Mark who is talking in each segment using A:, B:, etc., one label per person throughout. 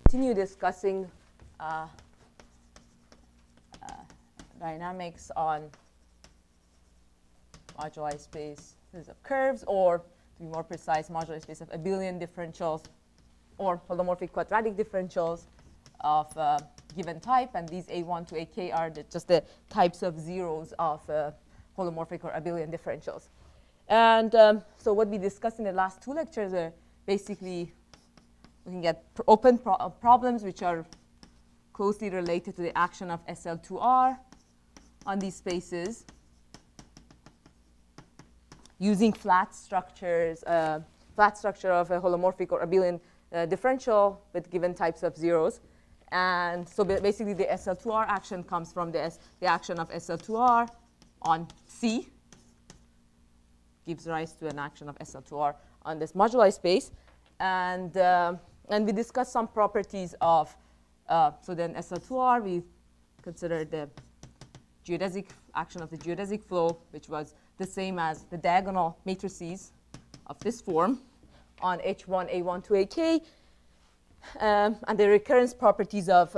A: continue discussing dynamics on moduli spaces of curves, or to be more precise, moduli space of abelian differentials or holomorphic quadratic differentials of given type. And these A1 to AK are just the types of zeros of holomorphic or abelian differentials. And so what we discussed in the last two lectures are basically looking at open problems which are closely related to the action of SL2R on these spaces using flat structures, flat structure of a holomorphic or abelian differential with given types of zeros. And so basically the SL2R action comes from the action of SL2R on C, gives rise to an action of SL2R on this moduli space. And we discussed some properties of, so then SL2R, we considered the geodesic action of the geodesic flow, which was the same as the diagonal matrices of this form on H1, A1 to AK, and the recurrence properties of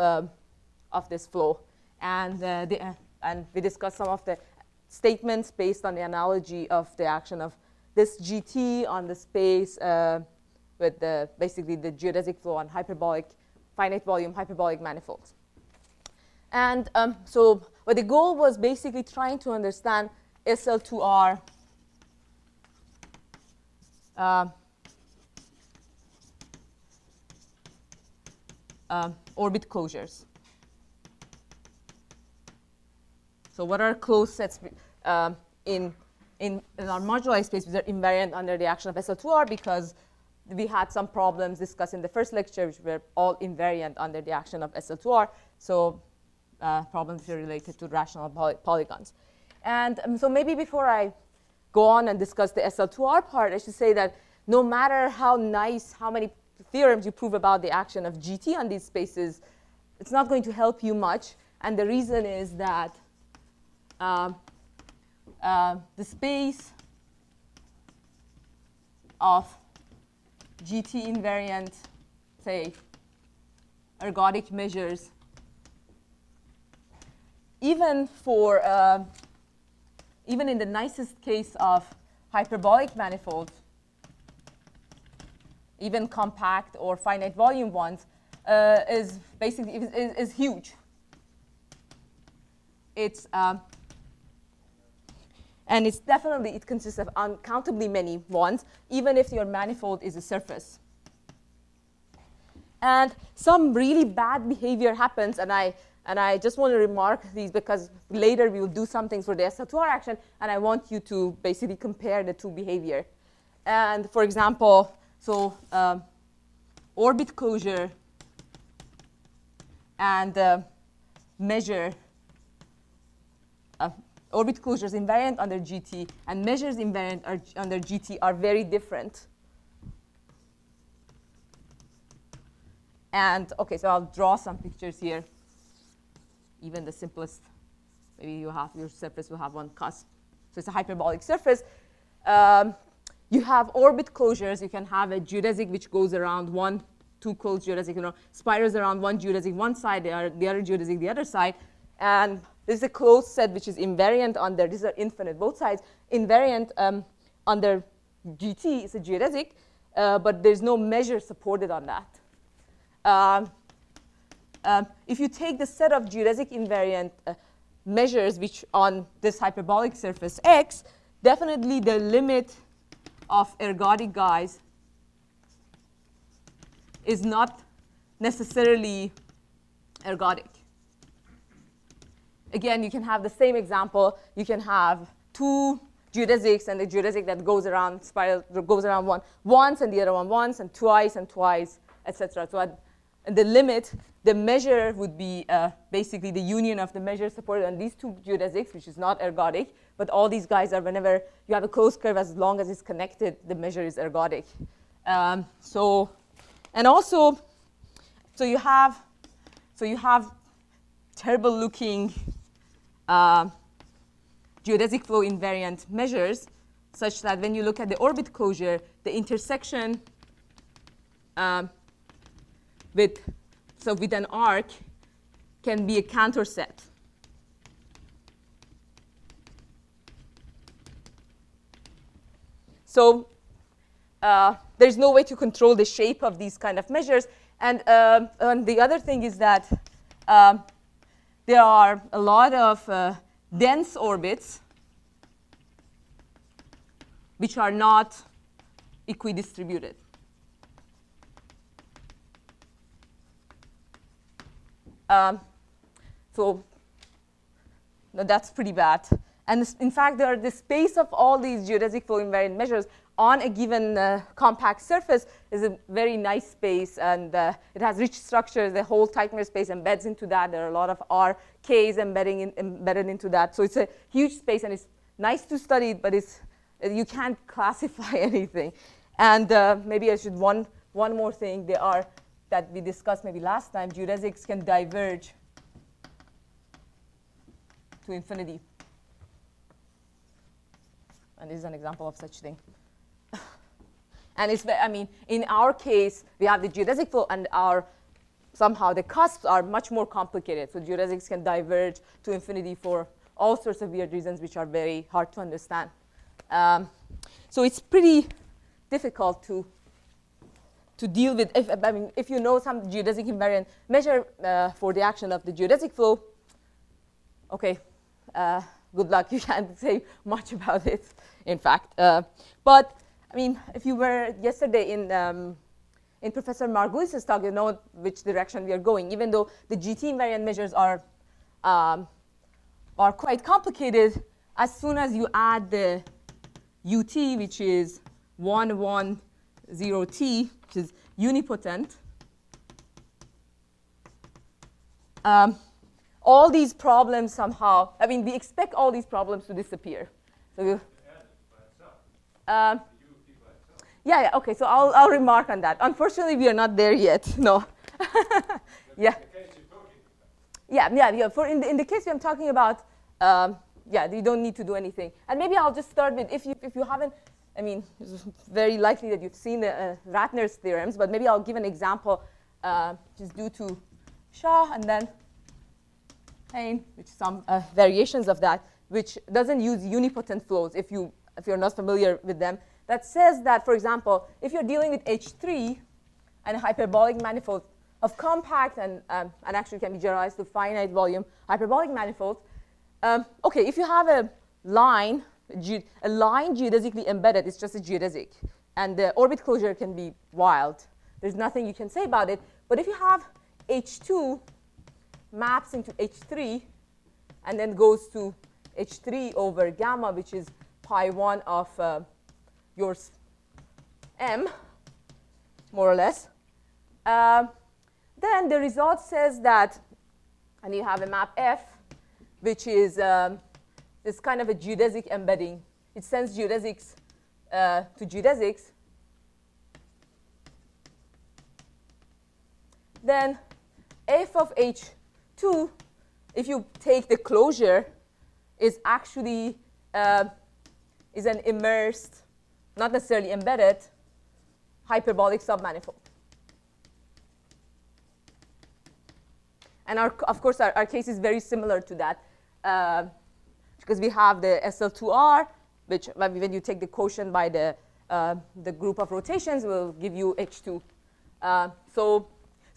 A: this flow. And we discussed some of the statements based on the analogy of the action of this GT on the space with basically the geodesic flow on hyperbolic, finite volume hyperbolic manifolds. And so but the goal was basically trying to understand SL2R orbit closures. So what are closed sets in our moduli space which are invariant under the action of SL2R, because we had some problems discussed in the first lecture which were all invariant under the action of SL2R. So problems are related to rational polygons. And so maybe before I go on and discuss the SL2R part, I should say that no matter how nice, how many theorems you prove about the action of GT on these spaces, it's not going to help you much. And the reason is that the space of GT invariant, say, ergodic measures, even in the nicest case of hyperbolic manifolds, even compact or finite volume ones, is basically is huge. It's and it's definitely, it consists of uncountably many ones, even if your manifold is a surface. And some really bad behavior happens, and I just want to remark these because later we will do something for the SL2R action, and I want you to basically compare the two behavior. And for example, so orbit closure and measure orbit closures invariant under GT and measures invariant under GT are very different. And OK, so I'll draw some pictures here. Even the simplest, maybe you have your surface will have one cusp. So it's a hyperbolic surface. You have orbit closures. You can have a geodesic which goes around two closed geodesic, spirals around one geodesic one side, the other geodesic the other side. And this is a closed set which is invariant under, these are infinite both sides, invariant under GT is a geodesic, but there's no measure supported on that. If you take the set of geodesic invariant measures which on this hyperbolic surface X, definitely the limit of ergodic guys is not necessarily ergodic. Again, you can have the same example. You can have two geodesics, and the geodesic that goes around spiral goes around one once, and the other one once, and twice, etc. So at the limit, the measure would be basically the union of the measures supported on these two geodesics, which is not ergodic. But all these guys are, whenever you have a closed curve, as long as it's connected, the measure is ergodic. And also, so you have terrible looking geodesic flow invariant measures, such that when you look at the orbit closure, the intersection with so with an arc, can be a Cantor set. So there's no way to control the shape of these kind of measures. And the other thing is that there are a lot of dense orbits which are not equidistributed. So no, that's pretty bad. And in fact, the space of all these geodesic flow invariant measures on a given compact surface is a very nice space, and it has rich structures. The whole Teichner space embeds into that. There are a lot of RKs embedded into that. So it's a huge space, and it's nice to study, but you can't classify anything. And maybe I should one more thing. They are that we discussed maybe last time. Geodesics can diverge to infinity. And this is an example of such thing. And it's, I mean, in our case, we have the geodesic flow, and somehow the cusps are much more complicated. So geodesics can diverge to infinity for all sorts of weird reasons, which are very hard to understand. So it's pretty difficult to deal with. If you know some geodesic invariant measure for the action of the geodesic flow, okay, good luck. You can't say much about it, in fact. But I mean, if you were yesterday in Professor Margulis's talk, you know which direction we are going. Even though the GT invariant measures are quite complicated, as soon as you add the UT, which is 1, 1, 0T, which is unipotent, all these problems somehow, I mean, we expect all these problems to disappear. So yeah, okay, so I'll remark on that. Unfortunately, we are not there yet, no. Yeah. Yeah. For in the case I'm talking about, yeah, you don't need to do anything. And maybe I'll just start with, if you haven't, I mean, it's very likely that you've seen the Ratner's theorems, but maybe I'll give an example just due to Shah and then Hain, which some variations of that, which doesn't use unipotent flows if you're not familiar with them. That says that, for example, if you're dealing with H3 and a hyperbolic manifold of compact and actually can be generalized to finite volume hyperbolic manifolds, okay, if you have a line geodesically embedded, it's just a geodesic, and the orbit closure can be wild. There's nothing you can say about it. But if you have H2 maps into H3 and then goes to H3 over gamma, which is pi1 of your M, more or less, then the result says that, and you have a map F, which is this kind of a geodesic embedding. It sends geodesics to geodesics. Then F of H2, if you take the closure, is actually is an immersed, not necessarily embedded, hyperbolic submanifold. And of course, our case is very similar to that, because we have the SL2R, which when you take the quotient by the group of rotations will give you H2. So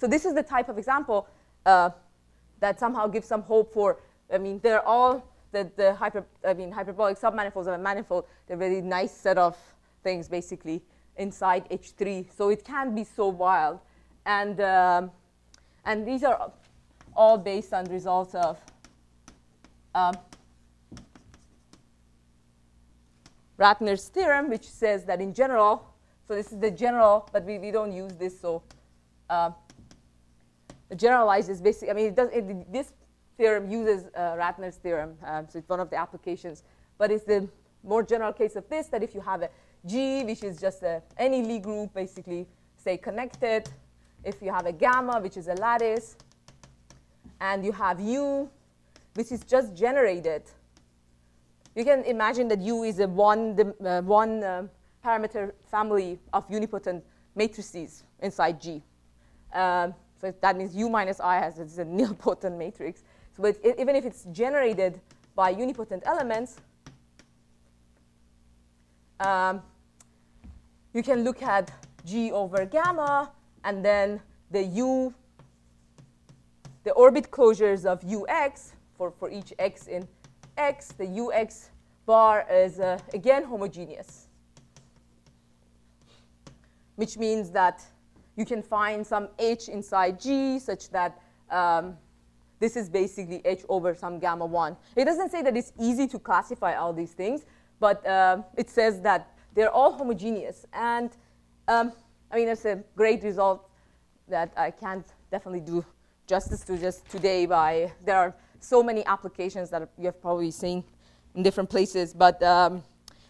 A: this is the type of example that somehow gives some hope for. I mean, they're all the hyperbolic submanifolds of a manifold. They're a very nice set of things basically inside H3. So it can be so wild, and these are all based on results of Ratner's theorem, which says that in general, so this is the general, but we don't use this, so generalizes basically, I mean, this theorem uses Ratner's theorem, so it's one of the applications, but it's the more general case of this, that if you have a G, which is just any Lie group, basically, say connected, if you have a gamma, which is a lattice, and you have U, which is just generated, you can imagine that U is a one parameter family of unipotent matrices inside G. So So that means U minus I has it's a nilpotent matrix. So but even if it's generated by unipotent elements, you can look at G over gamma, and then the orbit closures of Ux for each x in X, the Ux bar is again homogeneous, which means that you can find some H inside G such that this is basically H over some gamma 1. It doesn't say that it's easy to classify all these things, but it says that they're all homogeneous. And I mean, it's a great result that I can't definitely do justice to just today by, there are so many applications that you have probably seen in different places, but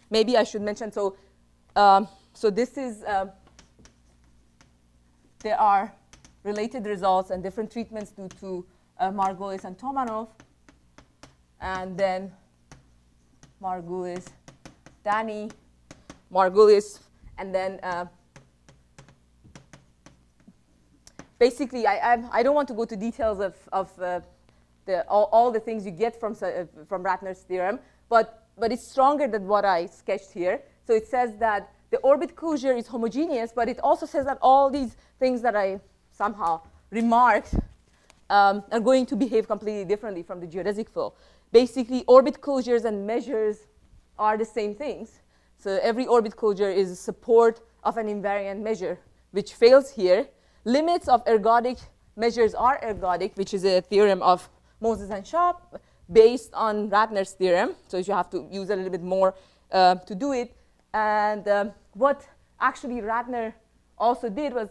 A: maybe I should mention, so this is, there are related results and different treatments due to Margulis and Tomanov, and then Margulis, Danny, Margulis, and then basically I don't want to go to details of all the things you get from Ratner's theorem, but it's stronger than what I sketched here. So it says that the orbit closure is homogeneous, but it also says that all these things that I somehow remarked are going to behave completely differently from the geodesic flow. Basically, orbit closures and measures are the same things. So every orbit closure is a support of an invariant measure, which fails here. Limits of ergodic measures are ergodic, which is a theorem of Moses and Schaap based on Ratner's theorem. So you have to use a little bit more to do it. And what actually Ratner also did was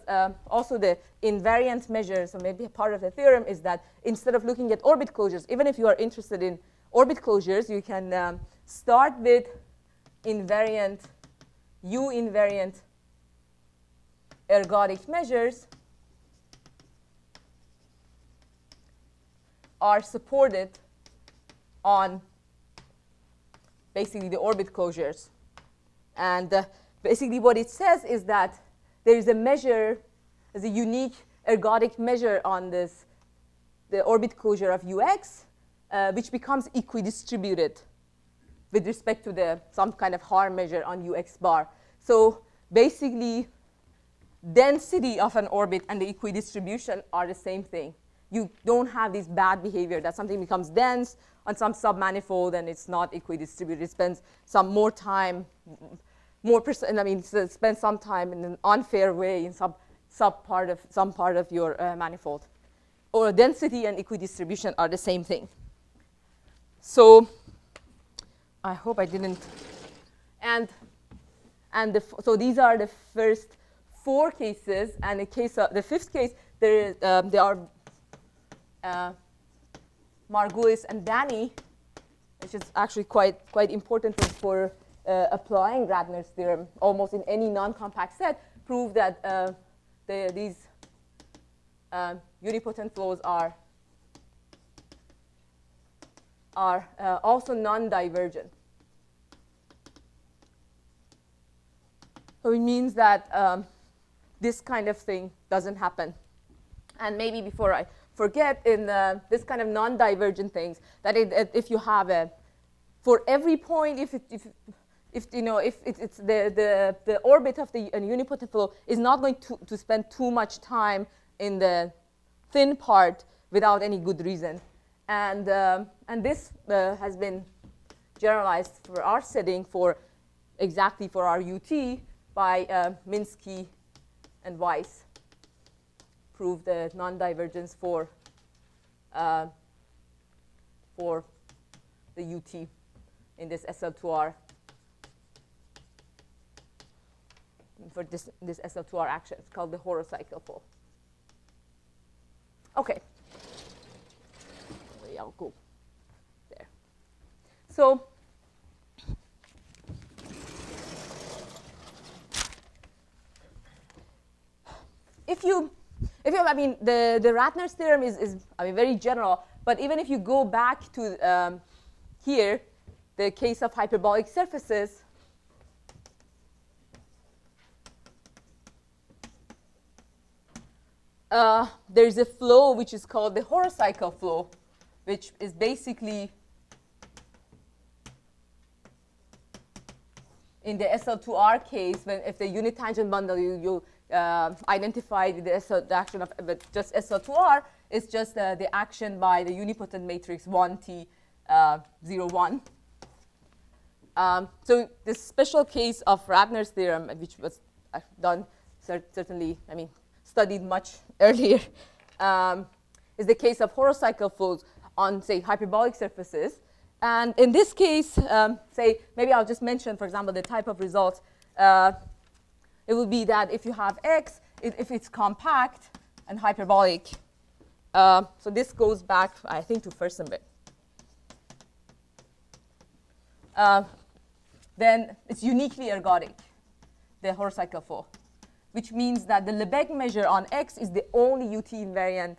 A: also the invariant measure. So maybe a part of the theorem is that instead of looking at orbit closures, even if you are interested in orbit closures, you can start with invariant, U-invariant ergodic measures are supported on basically the orbit closures. And basically what it says is that there is a measure, there's a unique ergodic measure on this, the orbit closure of Ux, which becomes equidistributed with respect to some kind of harm measure on Ux bar. So basically, density of an orbit and the equidistribution are the same thing. You don't have this bad behavior that something becomes dense on some submanifold and it's not equidistributed. It spends some more time, spend some time in an unfair way in some part of your manifold. Or density and equidistribution are the same thing. So I hope I didn't. So these are the first 4 cases, and in case of the 5th case, there are Margulis and Danny, which is actually quite important for applying Ratner's theorem almost in any non-compact set, prove that these unipotent flows are also non-divergent. So it means that this kind of thing doesn't happen. And maybe before I forget, in this kind of non-divergent things, that if you have for every point, if it's the orbit of the unipotent flow is not going to spend too much time in the thin part without any good reason, and this has been generalized for our setting exactly for our UT by Minsky and Weiss. Prove the non-divergence for the UT in this SL2R for this SL2R action. It's called the horocycle flow. Okay. I'll go there. So the Ratner's theorem is very general, but even if you go back to here, the case of hyperbolic surfaces, there's a flow which is called the horocycle flow, which is basically in the SL2R case, when if the unit tangent bundle you identified with the action of just SL2R, it's just the action by the unipotent matrix 1T 0, 1. So this special case of Rabner's theorem, which was done certainly, studied much earlier, is the case of horocycle flows on, say, hyperbolic surfaces. And in this case, say, maybe I'll just mention, for example, the type of results. It will be that if you have X, if it's compact and hyperbolic. So this goes back, I think, to Furstenberg. Then it's uniquely ergodic, the horocycle flow, which means that the Lebesgue measure on X is the only UT invariant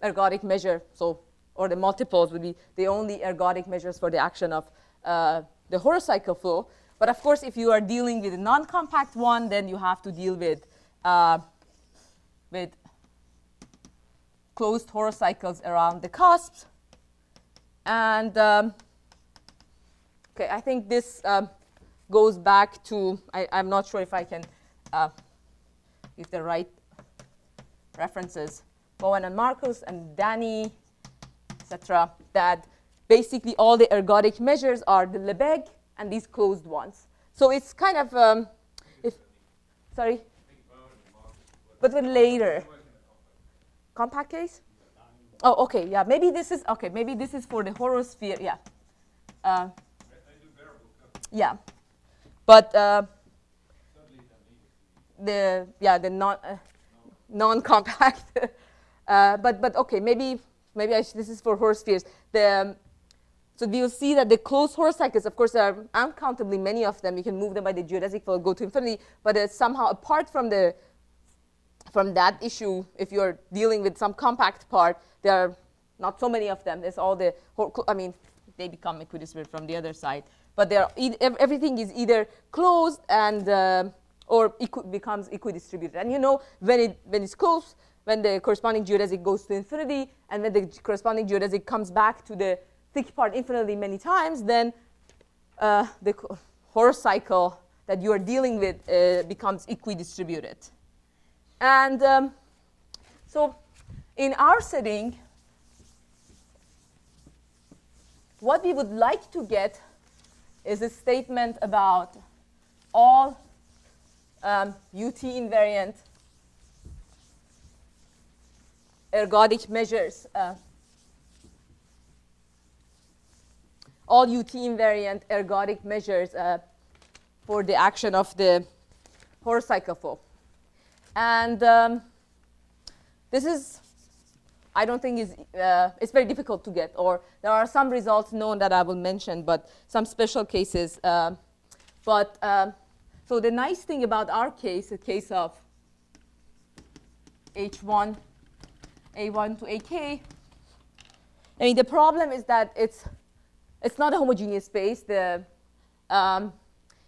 A: ergodic measure. So, or the multiples would be the only ergodic measures for the action of the horocycle flow. But of course, if you are dealing with a non-compact one, then you have to deal with closed horocycles around the cusps. And okay, I think this goes back to, I'm not sure if I can use the right references, Bowen and Marcus and Danny, etc., that basically all the ergodic measures are the Lebesgue and these closed ones. So it's kind of, sorry? But then later. Compact case? Oh, okay, yeah, maybe this is for the horosphere, yeah. Yeah, but the non-compact, but okay, maybe this is for horospheres. So we'll see that the closed horocycles, of course, there are uncountably many of them. You can move them by the geodesic flow, go to infinity, but somehow apart from that issue, if you're dealing with some compact part, there are not so many of them. There's all the, they become equidistributed from the other side. But everything is either closed and or becomes equidistributed. And when it's closed, when the corresponding geodesic goes to infinity, and when the corresponding geodesic comes back to the thick part infinitely many times, then the horocycle that you are dealing with becomes equidistributed. And so in our setting, what we would like to get is a statement about all UT invariant ergodic measures, all UT invariant ergodic measures for the action of the horocycle flow. And this is, I don't think it's very difficult to get, or there are some results known that I will mention, but some special cases. So the nice thing about our case, the case of H1, A1 to AK, the problem is that it's not a homogeneous space.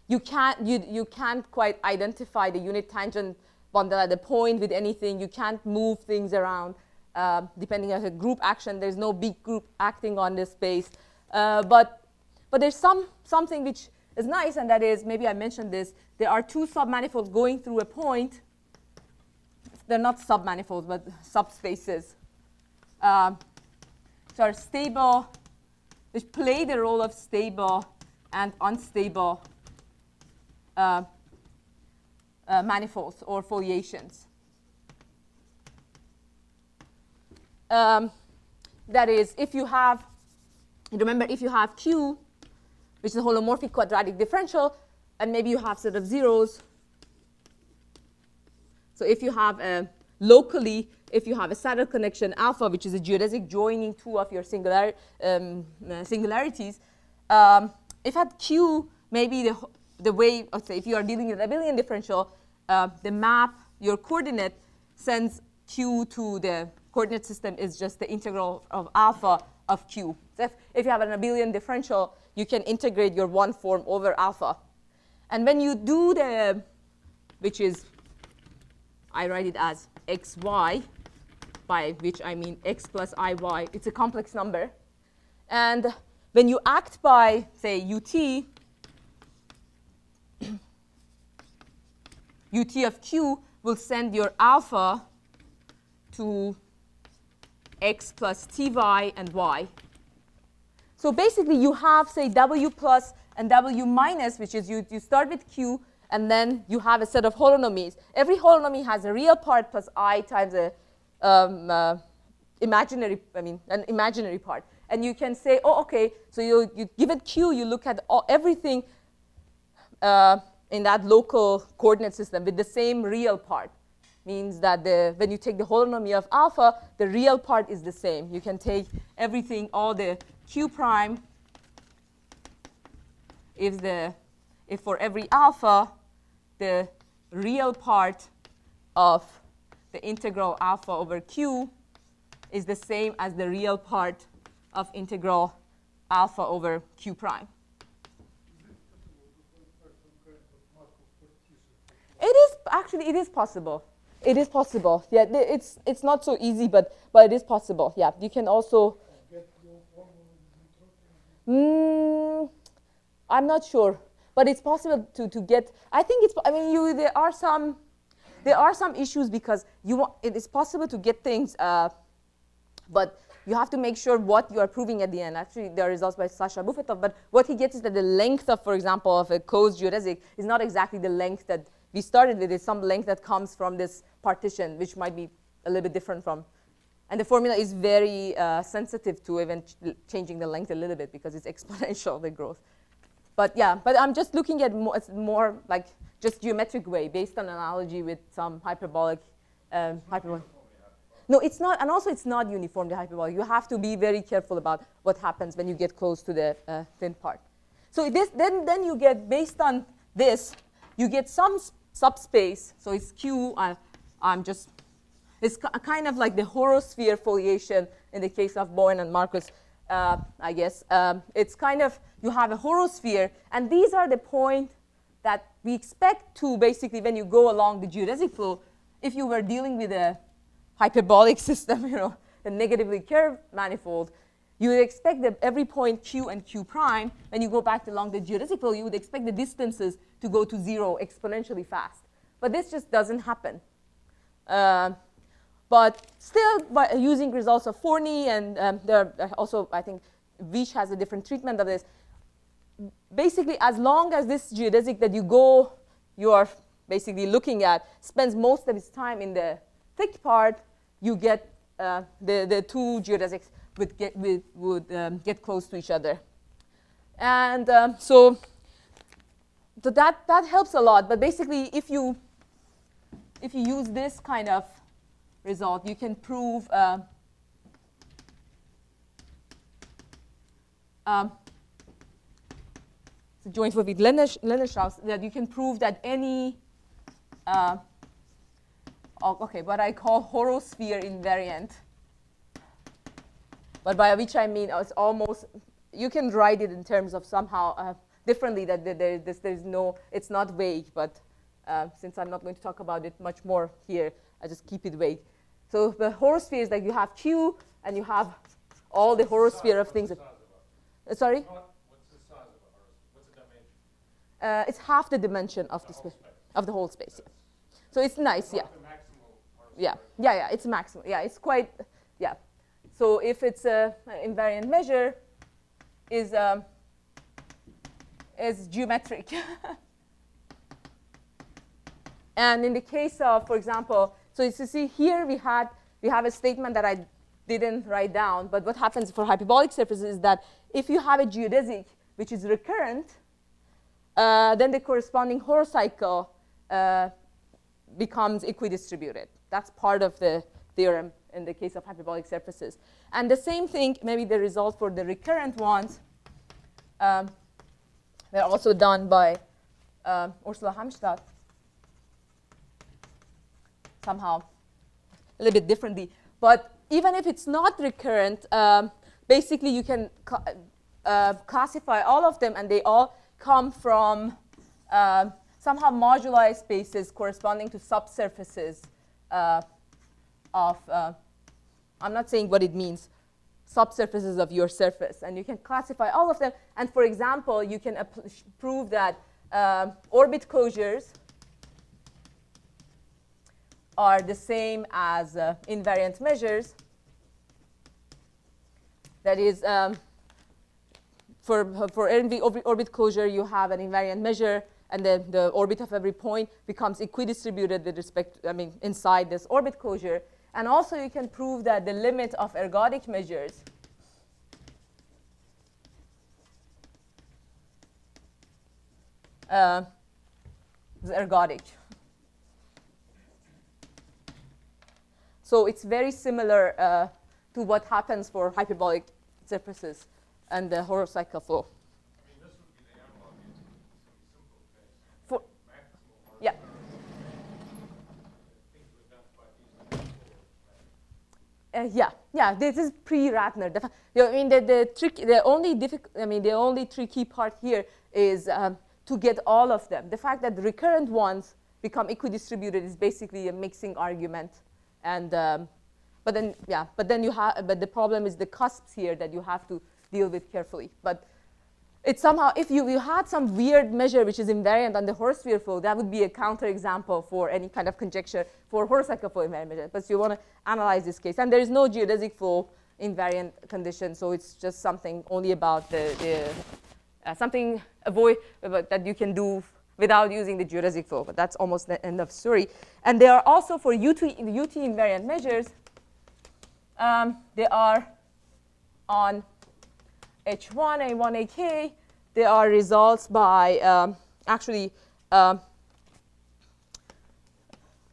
A: You can't quite identify the unit tangent bundle at the point with anything. You can't move things around. Depending on the group action, there's no big group acting on this space. But there's something which is nice, and that is, maybe I mentioned this, there are two submanifolds going through a point. They're not submanifolds, but subspaces. So are stable, which play the role of stable and unstable manifolds or foliations. That is, if you have, remember, if you have Q, which is a holomorphic quadratic differential, and maybe you have set of zeros. So if you have locally, if you have a saddle connection alpha, which is a geodesic joining two of your singularities, if at Q, maybe the way, let's say, if you are dealing with an abelian differential, the map, your coordinate, sends Q to the coordinate system is just the integral of alpha of Q. So if you have an abelian differential, you can integrate your one form over alpha. And when you do which is I write it as xy, by which I mean x plus iy. It's a complex number. And when you act by, say, ut, ut of q will send your alpha to x plus ty and y. So basically, you have, say, w plus and w minus, which is you start with q, and then you have a set of holonomies. Every holonomy has a real part plus I times an imaginary part. And you can say, oh, OK, so you give it q, you look at everything in that local coordinate system with the same real part. Means that when you take the holonomy of alpha, the real part is the same. You can take everything, all the q prime, if for every alpha, the real part of the integral alpha over q is the same as the real part of integral alpha over q prime. It is possible. It is possible. Yeah, it's not so easy, but it is possible. Yeah, you can also. I'm not sure, but it's possible to get. I think it's. I mean, there are some issues because it is possible to get things, but you have to make sure what you are proving at the end. Actually, there are results by Sasha Bufetov, but what he gets is that the length of, for example, of a closed geodesic is not exactly the length that we started with. It's some length that comes from this partition, which might be a little bit different from. And the formula is very sensitive to even changing the length a little bit because it's exponential, the growth. But yeah, but I'm just looking at more like just geometric way based on analogy with some hyperbolic. No, it's not, and also it's not uniformly hyperbolic. You have to be very careful about what happens when you get close to the thin part. So then you get, based on this, you get some subspace. So it's Q. It's kind of like the horosphere foliation in the case of Bowen and Marcus, I guess. It's kind of, you have a horosphere, and these are the points that we expect to basically, when you go along the geodesic flow, if you were dealing with a hyperbolic system, a negatively curved manifold, you would expect that every point Q and Q prime, when you go back along the geodesic flow, you would expect the distances to go to 0 exponentially fast. But this just doesn't happen. But still, by using results of Forney, and there are also, I think, Veach has a different treatment of this. Basically, as long as this geodesic that you are basically looking at spends most of its time in the thick part, you get the two geodesics would get close to each other. And so that helps a lot. But basically, if you use this kind of result, you can prove the joint with Lennerstrauss, that you can prove that any what I call horosphere invariant, but by which I mean it's almost, you can write it in terms of somehow differently, that there's no, it's not vague, but since I'm not going to talk about it much more here, I just keep it vague. So the horosphere is that you have Q and you have all the horosphere of things. Sorry?
B: What's the size of a horosphere? What's the dimension?
A: It's half the dimension of the space, of the whole space. Yeah. So it's nice, yeah. Yeah, it's maximal. Yeah, it's quite, yeah. So if it's an invariant measure, is geometric. And in the case of, for example, so you see here we have a statement that I didn't write down, but what happens for hyperbolic surfaces is that if you have a geodesic which is recurrent, then the corresponding horocycle becomes equidistributed. That's part of the theorem in the case of hyperbolic surfaces. And the same thing, maybe the result for the recurrent ones, they're also done by Ursula Hamstadt, somehow a little bit differently. But even if it's not recurrent, basically you can classify all of them, and they all come from somehow moduli spaces corresponding to subsurfaces of, I'm not saying what it means, subsurfaces of your surface. And you can classify all of them. And for example, you can prove that orbit closures are the same as invariant measures. That is, for every orbit closure, you have an invariant measure, and then the orbit of every point becomes equidistributed with respect, inside this orbit closure. And also, you can prove that the limit of ergodic measures is ergodic. So it's very similar to what happens for hyperbolic surfaces and the horocycle flow.
B: I mean, this would be the analog in some simple case.
A: For,
B: Maximal
A: yeah.
B: Things to identify these
A: Yeah. This is pre-Ratner. The only tricky part here is to get all of them. The fact that the recurrent ones become equidistributed is basically a mixing argument, and but the problem is the cusps here that you have to deal with carefully. But it's somehow, if you had some weird measure which is invariant on the horosphere flow, that would be a counterexample for any kind of conjecture for horocycle flow invariant measure. But you want to analyze this case. And there is no geodesic flow invariant condition, so it's just something only about something that you can do without using the geodesic flow. But that's almost the end of the story. And they are also for UT invariant measures. They are on H1, A1, AK. They are results by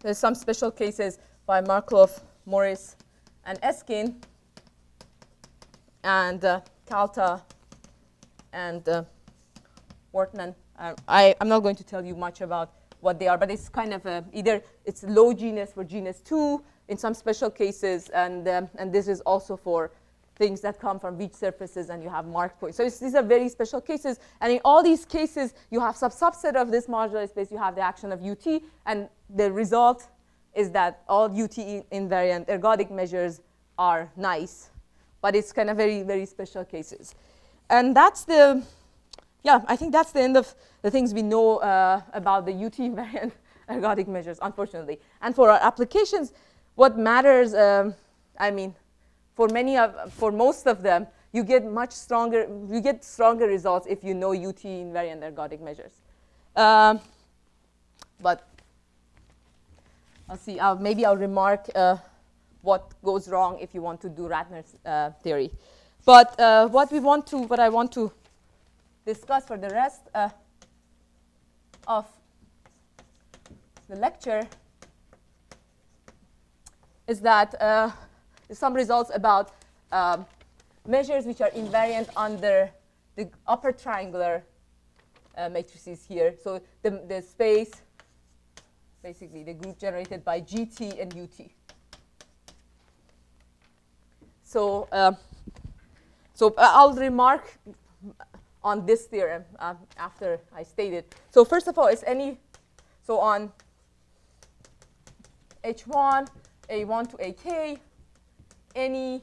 A: there's some special cases by Markov, Morris, and Eskin, and Kalta, and Wortman. I'm not going to tell you much about what they are, but it's kind of either it's low genus for genus 2 in some special cases, and this is also for things that come from beach surfaces, and you have mark points. So these are very special cases, and in all these cases, you have some subset of this modular space. You have the action of UT, and the result is that all UT invariant ergodic measures are nice, but it's kind of very, very special cases. And that's I think that's the end of the things we know about the UT invariant ergodic measures, unfortunately. And for our applications, what matters, for most of them, you get stronger results if you know UT invariant ergodic measures. But I'll see. Maybe I'll remark what goes wrong if you want to do Ratner's theory. But what I want to discuss for the rest of the lecture is that some results about measures which are invariant under the upper triangular matrices here. So the space, basically the group generated by GT and UT. So I'll remark on this theorem after I state it. So first of all, on H1, A1 to AK, any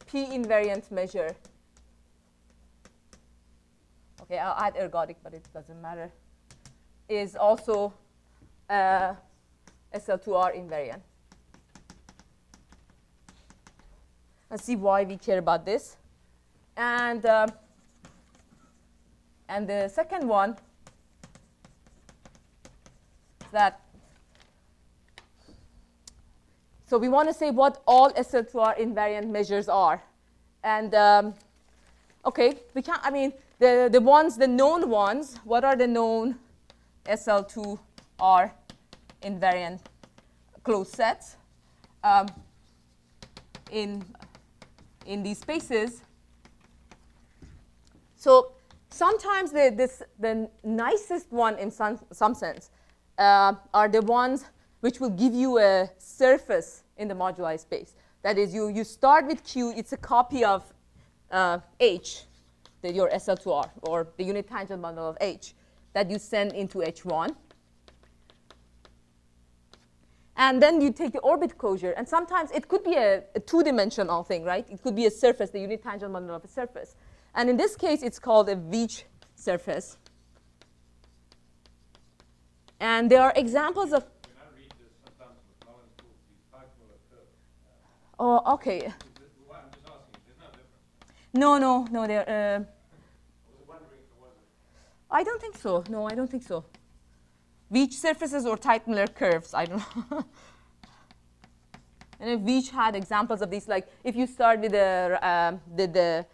A: P invariant measure. Okay, I'll add ergodic, but it doesn't matter. Is also SL2R invariant. Let's see why we care about this. And the second one is that, so we want to say what all SL2R invariant measures are. And okay, we can't, the known ones, what are the known SL2R invariant closed sets in these spaces? So sometimes the nicest one in some sense are the ones which will give you a surface in the moduli space. That is, you start with Q, it's a copy of H, your SL2R, or the unit tangent bundle of H, that you send into H1. And then you take the orbit closure, and sometimes it could be a two-dimensional thing, right? It could be a surface, the unit tangent bundle of a surface. And in this case, it's called a Veitch surface. And there are examples of.
B: When I read this, sometimes McMullen's proof, the Teichmüller curve.
A: Oh, okay.
B: Well, I'm just asking, there's no difference.
A: No, they're.
B: I was wondering if it was.
A: I don't think so. No, I don't think so. Veitch surfaces or Teichmüller curves, I don't know. And if Veitch had examples of these, like if you start with the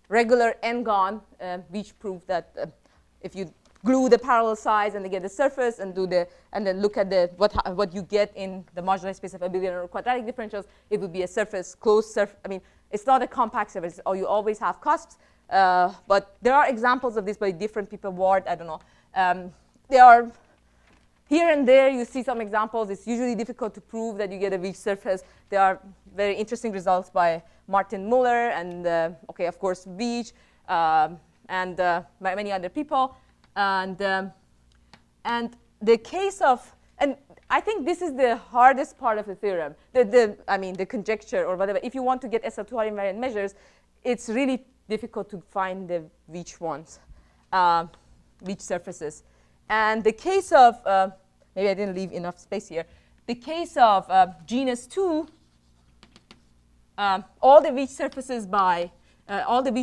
A: regular n-gon, Veitch proved that if you glue the parallel sides and they get the surface and then look at what you get in the modular space of abelian or quadratic differentials, it would be a surface, closed surface. I mean, it's not a compact surface, or you always have cusps. But there are examples of this by different people. Ward, I don't know. They are here and there. You see some examples. It's usually difficult to prove that you get a Veitch surface. There are very interesting results by Martin Muller and, okay, of course, Veitch and by many other people. And the case of, and I think this is the hardest part of the theorem, the conjecture or whatever. If you want to get SL2R invariant measures, it's really difficult to find the Veitch ones, Veitch surfaces. And the case of, maybe I didn't leave enough space here. The case of genus 2, all the Veitch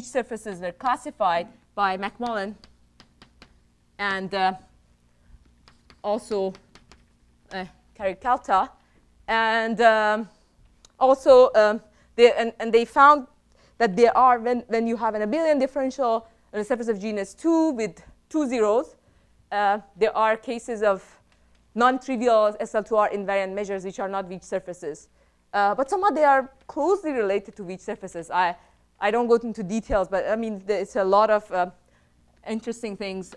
A: surfaces were classified by McMullen and also Caricalta, and also they found that there are, when you have an abelian differential on the surface of genus 2 with two zeros, there are cases of non-trivial SL2R invariant measures which are not Veitch surfaces. But somehow they are closely related to Veitch surfaces. I don't go into details, but I mean, it's a lot of interesting things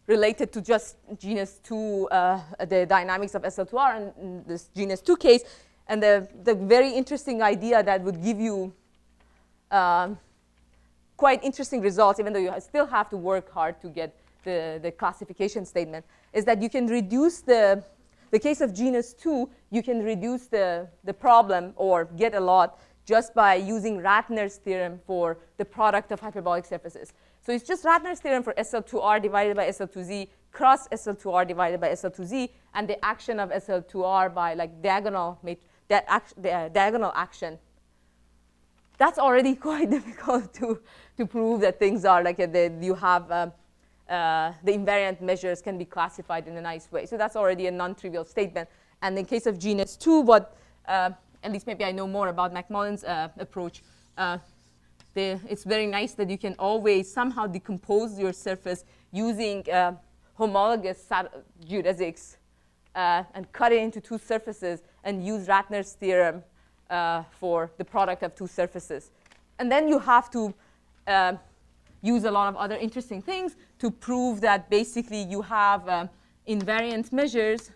A: related to just genus 2, the dynamics of SL2R in this genus 2 case. And the very interesting idea that would give you quite interesting results, even though you still have to work hard to get the classification statement, is that you can reduce the case of genus 2, you can reduce the problem or get a lot just by using Ratner's theorem for the product of hyperbolic surfaces. So it's just Ratner's theorem for SL2R divided by SL2Z cross SL2R divided by SL2Z, and the action of SL2R by like diagonal action. That's already quite difficult to prove that things are like you have the invariant measures can be classified in a nice way. So that's already a non-trivial statement. And in case of genus 2, what at least maybe I know more about McMullen's approach. It's very nice that you can always somehow decompose your surface using homologous geodesics and cut it into two surfaces and use Ratner's theorem for the product of two surfaces. And then you have to use a lot of other interesting things to prove that basically you have invariant measures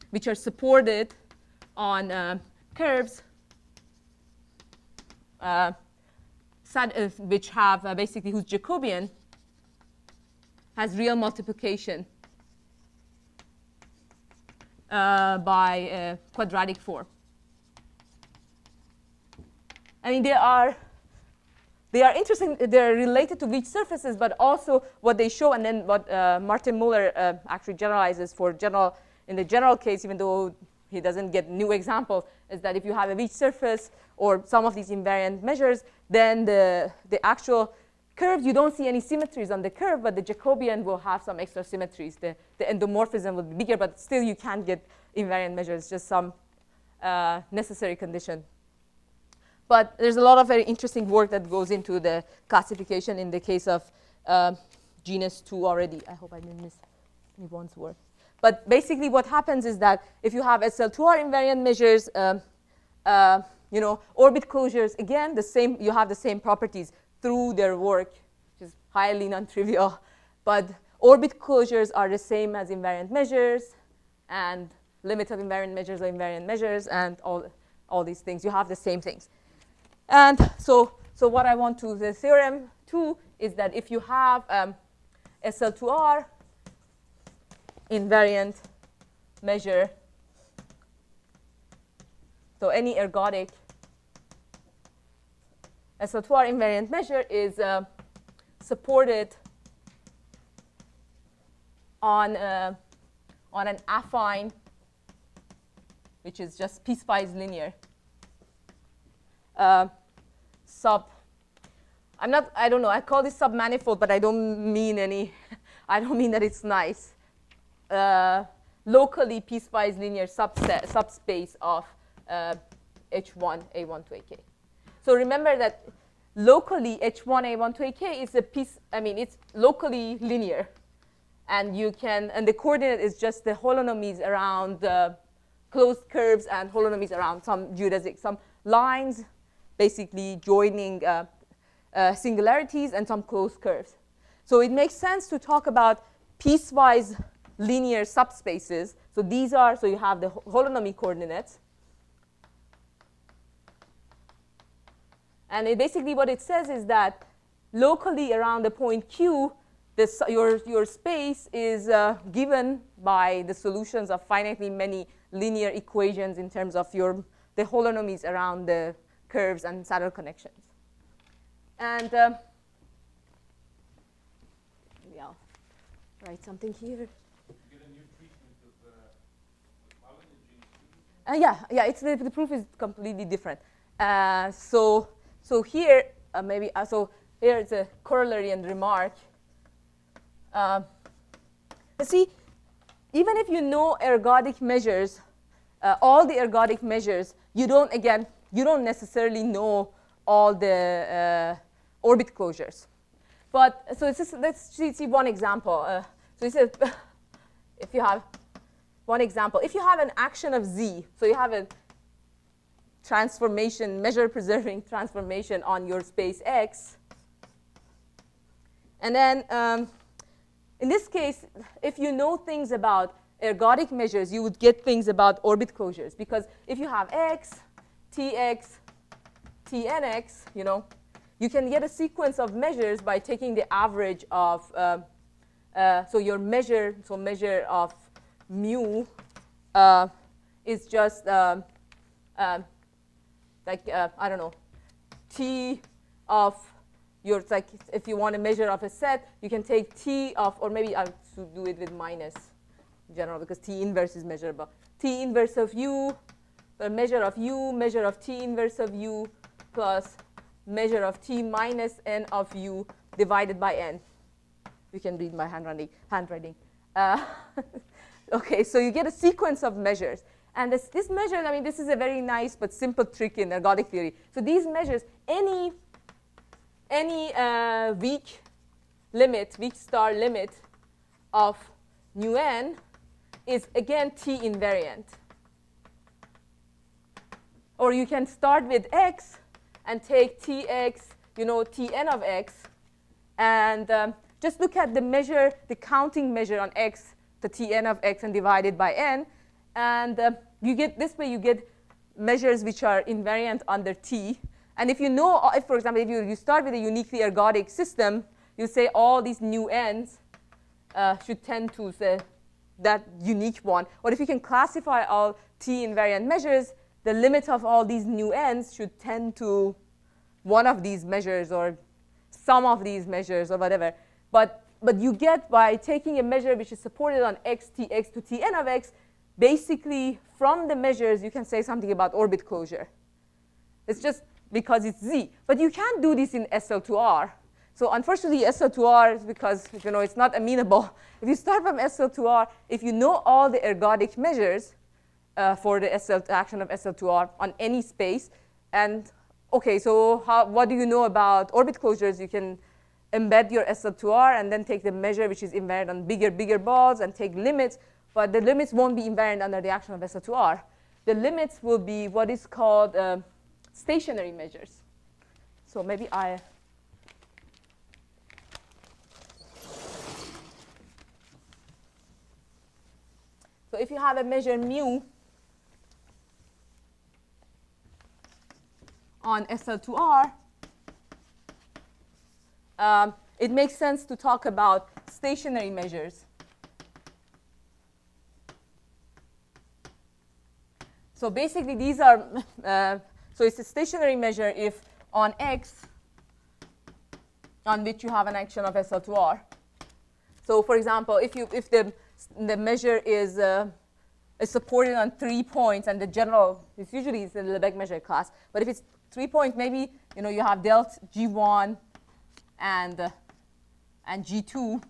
A: which are supported on curves which have basically whose Jacobian has real multiplication by quadratic form. I mean, they are interesting. They're related to Veitch surfaces, but also what they show, and then what Martin Muller actually generalizes for in the general case, even though he doesn't get new examples, is that if you have a Veitch surface or some of these invariant measures, then the actual curve, you don't see any symmetries on the curve, but the Jacobian will have some extra symmetries. The endomorphism will be bigger, but still you can't get invariant measures, just some necessary condition. But there's a lot of very interesting work that goes into the classification in the case of genus 2 already. I hope I didn't miss anyone's work. But basically what happens is that if you have SL2R invariant measures, orbit closures, again, you have the same properties through their work, which is highly non-trivial. But orbit closures are the same as invariant measures, and limit of invariant measures are invariant measures, and all these things. You have the same things. And so what I want to, the theorem 2 is that if you have SL2R invariant measure. So any ergodic SL2R invariant measure is supported on an affine, which is just piecewise linear I don't know, I call this submanifold, but I don't mean that it's nice. Locally piecewise linear subspace of H1, A1 to AK. So remember that locally H1, A1 to AK is a piece, it's locally linear. And the coordinate is just the holonomies around closed curves and holonomies around some geodesic, some lines basically joining singularities and some closed curves. So it makes sense to talk about piecewise linear subspaces. So these are, so you have the holonomy coordinates. And basically what it says is that locally around the point Q, your space is given by the solutions of finitely many linear equations in terms of the holonomies around the curves and saddle connections. And maybe I'll write something here.
B: You get a new treatment of Mullen.
A: The proof is completely different. So here here is a corollary and remark. See, even if you know ergodic measures, all the ergodic measures, you don't necessarily know all the orbit closures. But so let's see one example. So this is if you have one example, if you have an action of Z, so you have a transformation, measure-preserving transformation on your space X, and then in this case, if you know things about ergodic measures, you would get things about orbit closures. Because if you have X, Tx, Tnx, you can get a sequence of measures by taking the average of, so measure of mu is just I don't know, T of it's like if you want a measure of a set, you can take T of, or maybe I should do it with minus in general because T inverse is measurable. T inverse of U, a measure of U, measure of T inverse of U, plus measure of T minus N of U divided by N. You can read my handwriting. Okay, so you get a sequence of measures. And this measure, this is a very nice but simple trick in ergodic theory. So these measures, any weak star limit of nu n is again T invariant. Or you can start with X and take Tx, Tn of X, and just look at the measure, the counting measure on X, the Tn of X, and divide it by N. And you get this way, you get measures which are invariant under T. And if for example, if you start with a uniquely ergodic system, you say all these nu n's should tend to that unique one. Or if you can classify all T invariant measures, the limit of all these nu n's should tend to one of these measures or some of these measures or whatever. But you get, by taking a measure which is supported on X, Tx to Tn of X, basically from the measures you can say something about orbit closure. It's just because it's Z. But you can't do this in SL2R. So unfortunately, SL2R is because it's not amenable. If you start from SL2R, if you know all the ergodic measures for the action of SL2R on any space, and okay, so what do you know about orbit closures? You can embed your SL2R and then take the measure which is invariant on bigger balls and take limits. But the limits won't be invariant under the action of SL2R. The limits will be what is called stationary measures. So maybe so if you have a measure mu on SL2R, it makes sense to talk about stationary measures. So basically, these are, so it's a stationary measure if on X, on which you have an action of SL2R. So for example, if the measure is supported on 3 points, and the general, it's usually it's the Lebesgue measure class, but if it's 3 points, maybe you have dealt G1 and G2.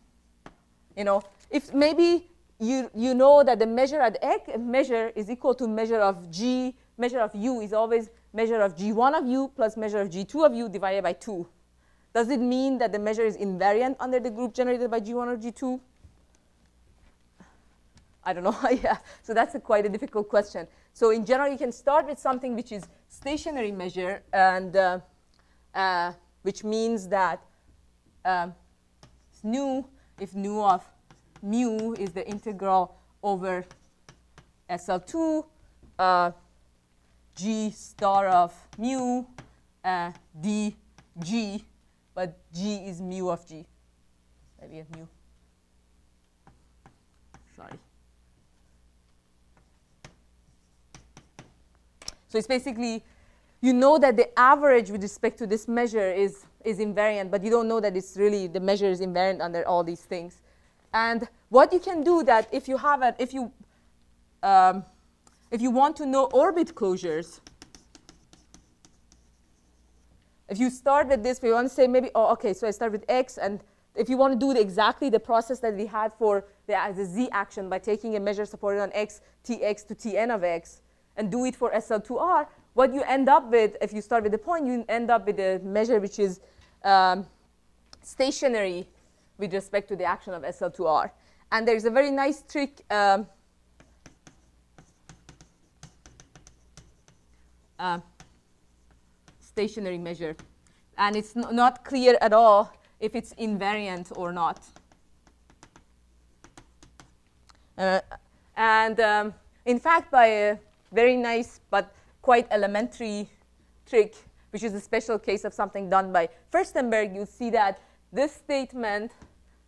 A: If maybe you know that the measure at X measure is equal to measure of G, measure of U is always measure of G1 of U plus measure of G2 of U divided by 2. Does it mean that the measure is invariant under the group generated by G1 or G2? I don't know. Yeah. So that's quite a difficult question. So in general, you can start with something which is stationary measure, and which means that nu, if nu of mu is the integral over SL2 G star of mu dg, but G is mu of G. Maybe a mu. Sorry. So it's basically, you know that the average with respect to this measure is invariant, but you don't know that it's really, the measure is invariant under all these things. And what you can do that if you have if you want to know orbit closures, if you start with this, we want to say maybe, oh, okay, so I start with X, and if you want to do exactly the process that we had for the Z action by taking a measure supported on X, Tx to Tn of X, and do it for SL2R, what you end up with, if you start with the point, you end up with a measure which is stationary with respect to the action of SL2R. And there's a very nice trick stationary measure. And it's not clear at all if it's invariant or not. In fact, by a very nice but quite elementary trick, which is a special case of something done by Furstenberg, you see that this statement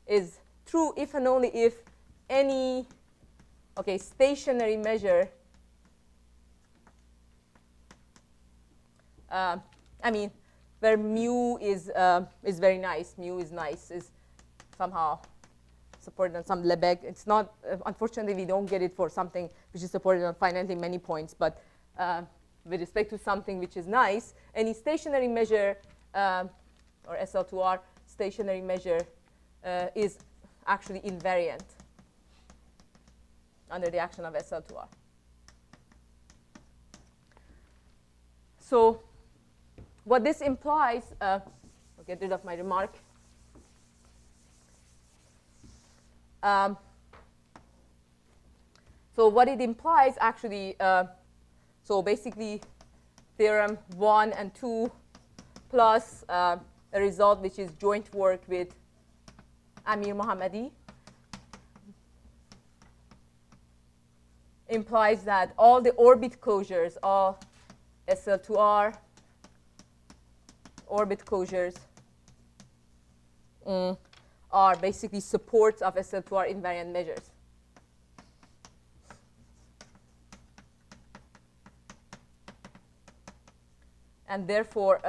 A: is true if and only if any stationary measure, where mu is very nice, mu is nice, is somehow supported on some Lebesgue. It's not, unfortunately, we don't get it for something which is supported on finitely many points, but with respect to something which is nice, any stationary measure, or SL2R stationary measure, is actually invariant under the action of SL2R. So what this implies, I'll get rid of my remark. So what it implies actually, so basically theorem 1 and 2 plus a result which is joint work with Amir Mohammadi implies that all the orbit closures, all SL2R orbit closures are basically supports of SL2R invariant measures. And therefore,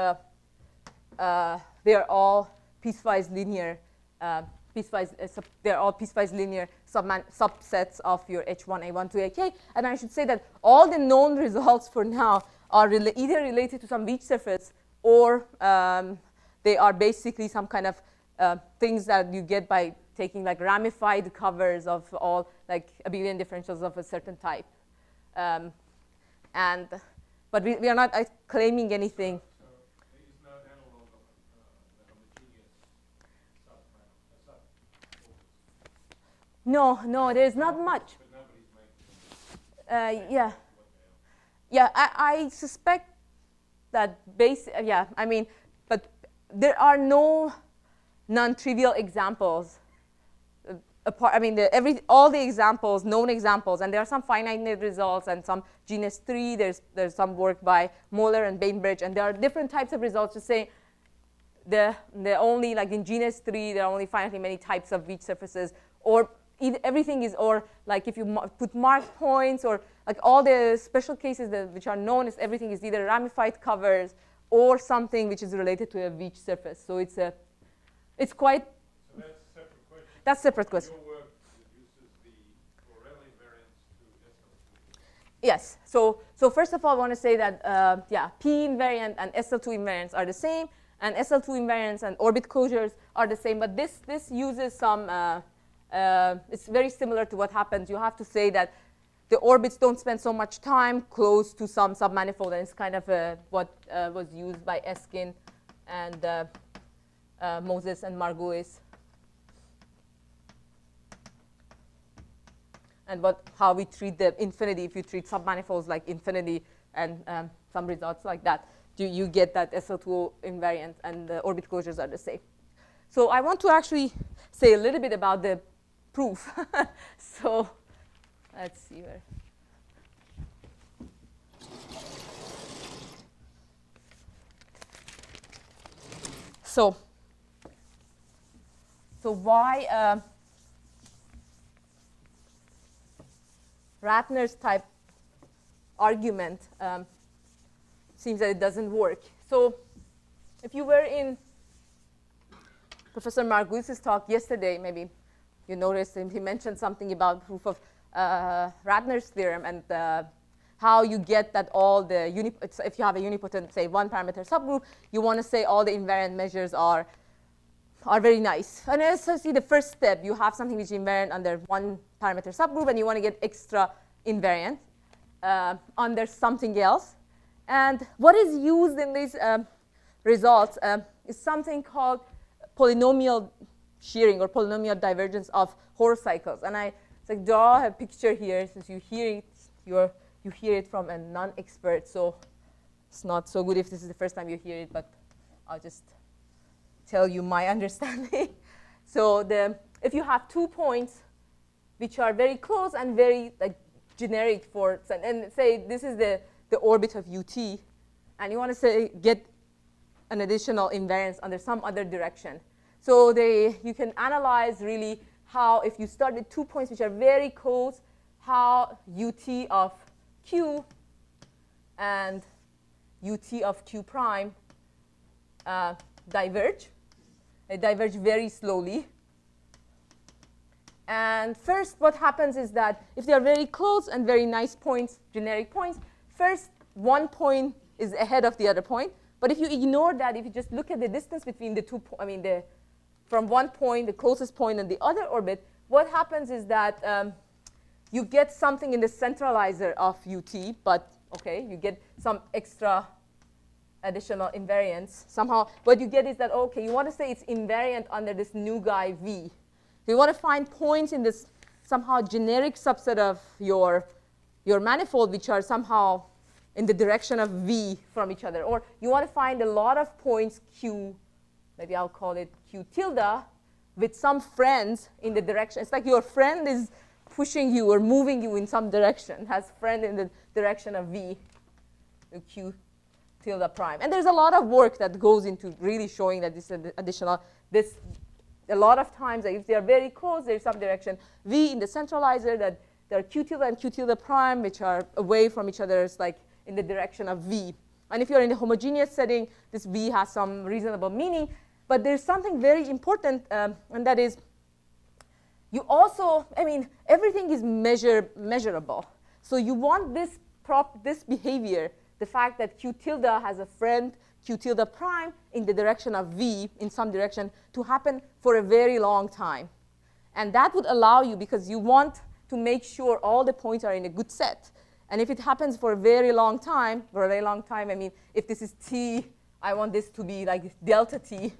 A: they are all piecewise linear. They're all piecewise linear subsets of your H1A1 to AK. And I should say that all the known results for now are either related to some weak surface, or they are basically some kind of things that you get by taking like ramified covers of all like abelian differentials of a certain type. But we are not claiming anything.
B: So there is no analog of the homogeneous sub.
A: No, there's not much.
B: But nobody's making them.
A: Yeah, I suspect that but there are no non-trivial examples. All the examples, known examples, and there are some finite results and some genus 3. There's some work by Moeller and Bainbridge, and there are different types of results to say the only, like in genus 3, there are only finitely many types of weak surfaces, or everything is, or like if you put marked points, or like all the special cases which are known as everything is either ramified covers or something which is related to a Veitch surface. So it's quite.
B: So that's a separate question.
A: That's a separate question.
B: Your work reduces the Borel invariance to SL2.
A: Yes. So first of all, I want to say that P invariant and SL2 invariants are the same, and SL2 invariants and orbit closures are the same. But this uses some. It's very similar to what happens. You have to say that the orbits don't spend so much time close to some submanifold, and it's kind of what was used by Eskin and Moses and Margulis. And how we treat the infinity, if you treat submanifolds like infinity and some results like that, you get that SL2 invariant, and the orbit closures are the same. So I want to actually say a little bit about the proof. So let's see where. So why Ratner's type argument seems that it doesn't work. So if you were in Professor Margulis's talk yesterday, maybe you noticed he mentioned something about proof of Ratner's theorem and how you get that all the if you have a unipotent, say, one parameter subgroup, you want to say all the invariant measures are very nice. And as you see, the first step, you have something which is invariant under one parameter subgroup, and you want to get extra invariant under something else. And what is used in these results is something called polynomial shearing or polynomial divergence of Horo cycles. And I draw a picture here, since you hear it from a non-expert, so it's not so good if this is the first time you hear it, but I'll just tell you my understanding. So if you have 2 points which are very close and very generic for, and say this is the orbit of UT, and you want to say get an additional invariance under some other direction. So you can analyze really how, if you start with 2 points which are very close, how UT of Q and UT of Q prime diverge. They diverge very slowly. And first, what happens is that if they are very close and very nice points, generic points, first one point is ahead of the other point. But if you ignore that, if you just look at the distance between the two, from one point, the closest point, and the other orbit, what happens is that you get something in the centralizer of UT, but you get some extra additional invariance somehow. What you get is that, you want to say it's invariant under this new guy V. So you want to find points in this somehow generic subset of your manifold which are somehow in the direction of V from each other. Or you want to find a lot of points Q, maybe I'll call it Q tilde, with some friends in the direction. It's like your friend is pushing you or moving you in some direction, has friend in the direction of V, Q tilde prime. And there's a lot of work that goes into really showing that this additional, a lot of times, if they are very close, there's some direction V in the centralizer, that there are Q tilde and Q tilde prime, which are away from each other. It's like in the direction of V. And if you're in a homogeneous setting, this V has some reasonable meaning. But there's something very important, and that is, you also, everything is measurable. So you want this behavior, the fact that Q tilde has a friend, Q tilde prime, in the direction of V, in some direction, to happen for a very long time. And that would allow you, because you want to make sure all the points are in a good set. And if it happens for a very long time, if this is T, I want this to be like delta T,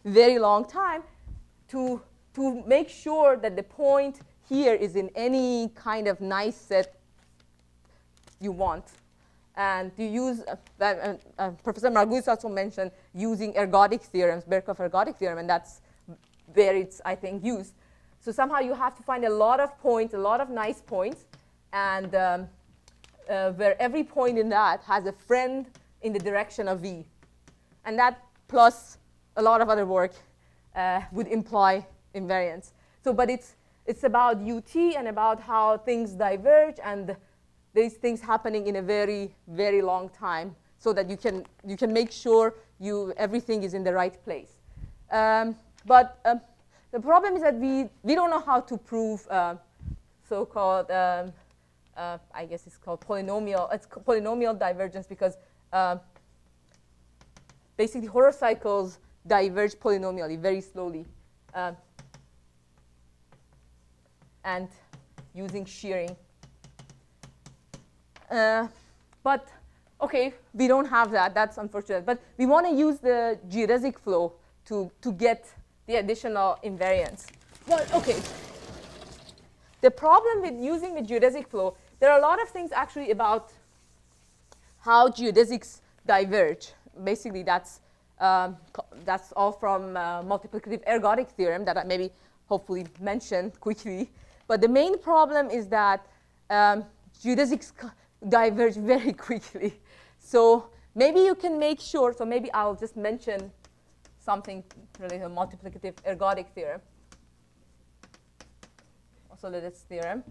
A: very long time, to make sure that the point here is in any kind of nice set you want. And you use, Professor Margulis also mentioned using ergodic theorems, Birkhoff ergodic theorem, and that's where it's, I think, used. So somehow you have to find a lot of points, a lot of nice points, and where every point in that has a friend in the direction of V. And that, plus a lot of other work, would imply invariance. So, but it's about UT and about how things diverge, and these things happening in a very, very long time so that you can make sure everything is in the right place. But the problem is that we don't know how to prove so-called, I guess it's called polynomial divergence, because basically horocycles diverge polynomially very slowly and using shearing. But okay, we don't have that. That's unfortunate. But we want to use the geodesic flow to get the additional invariance. Well, okay. The problem with using the geodesic flow, there are a lot of things actually about how geodesics diverge. Basically, that's all from multiplicative ergodic theorem that I maybe hopefully mentioned quickly. But the main problem is that geodesics diverge very quickly. So maybe you can make sure, so maybe I'll just mention something related to multiplicative ergodic theorem. Also Solidus theorem.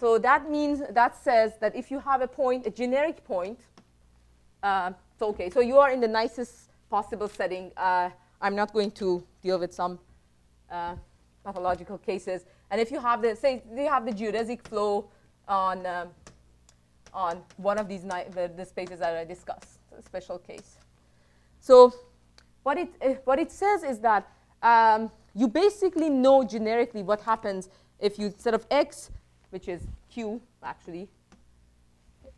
A: So that means, that says that if you have a point, a generic point, so you are in the nicest possible setting. I'm not going to deal with some pathological cases. And if you have say you have the geodesic flow on one of these the spaces that I discussed, a special case. So what it says is that you basically know generically what happens if you, instead of x, which is q actually,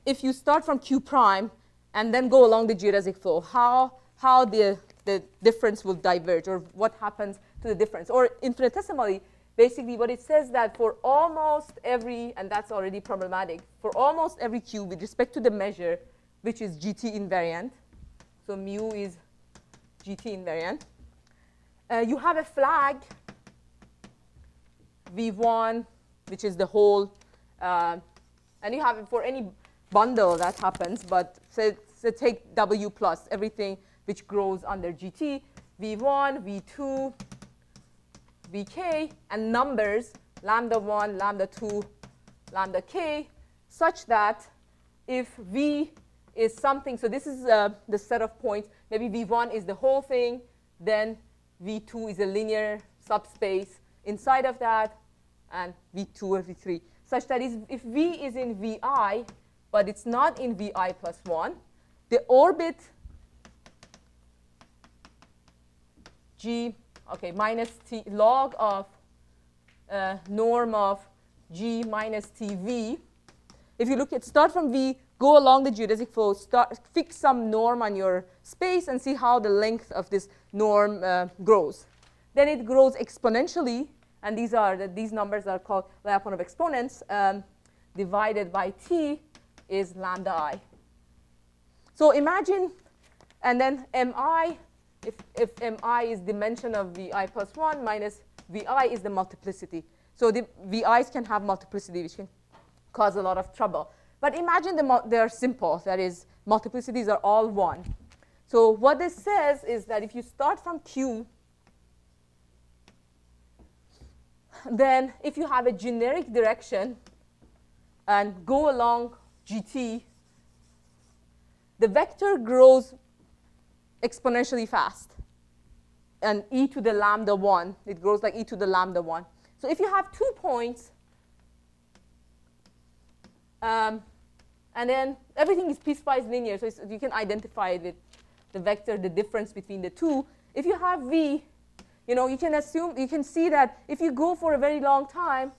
A: if you start from q prime and then go along the geodesic flow, how the difference will diverge, or what happens to the difference. Or infinitesimally, basically what it says that for almost every, and that's already problematic, for almost every q with respect to the measure, which is GT invariant, so mu is GT invariant, you have a flag V1, which is the whole, and you have it for any bundle that happens, but say take W plus, everything which grows under GT, V1, V2, Vk, and numbers, lambda 1, lambda 2, lambda k, such that if V is something, so this is the set of points, maybe V1 is the whole thing, then V2 is a linear subspace inside of that, and V2 or V3, such that if V is in Vi, but it's not in Vi plus 1, the orbit G, okay, minus T log of norm of G minus TV. If you look at, start from V, go along the geodesic flow, fix some norm on your space and see how the length of this norm grows. Then it grows exponentially, and these numbers are called Lyapunov exponents, divided by T is lambda I. So imagine, and then Mi, if Mi is dimension of Vi plus 1 minus Vi is the multiplicity. So the Vi's can have multiplicity, which can cause a lot of trouble. But imagine they're simple. That is, multiplicities are all 1. So what this says is that if you start from Q, then if you have a generic direction and go along GT, the vector grows exponentially fast. And e to the lambda 1, it grows like e to the lambda 1. So if you have 2 points, and then everything is piecewise linear, so you can identify it with the vector, the difference between the two. If you have V, you can assume, you can see that if you go for a very long time,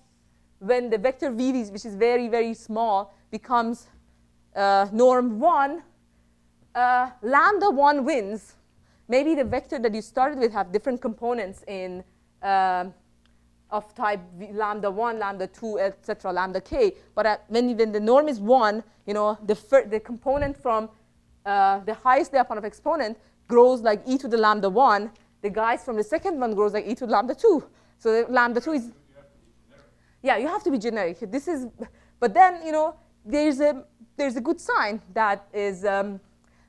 A: when the vector V, which is very, very small, becomes norm 1, lambda 1 wins. Maybe the vector that you started with have different components in of type lambda 1, lambda 2, etc., lambda k. But when the norm is 1, the component from the highest Lyapunov exponent grows like e to the lambda 1. The guys from the second one grows like e to the lambda 2. So the lambda 2 is, yeah, you have to be generic. This is, but then there's a good sign that is.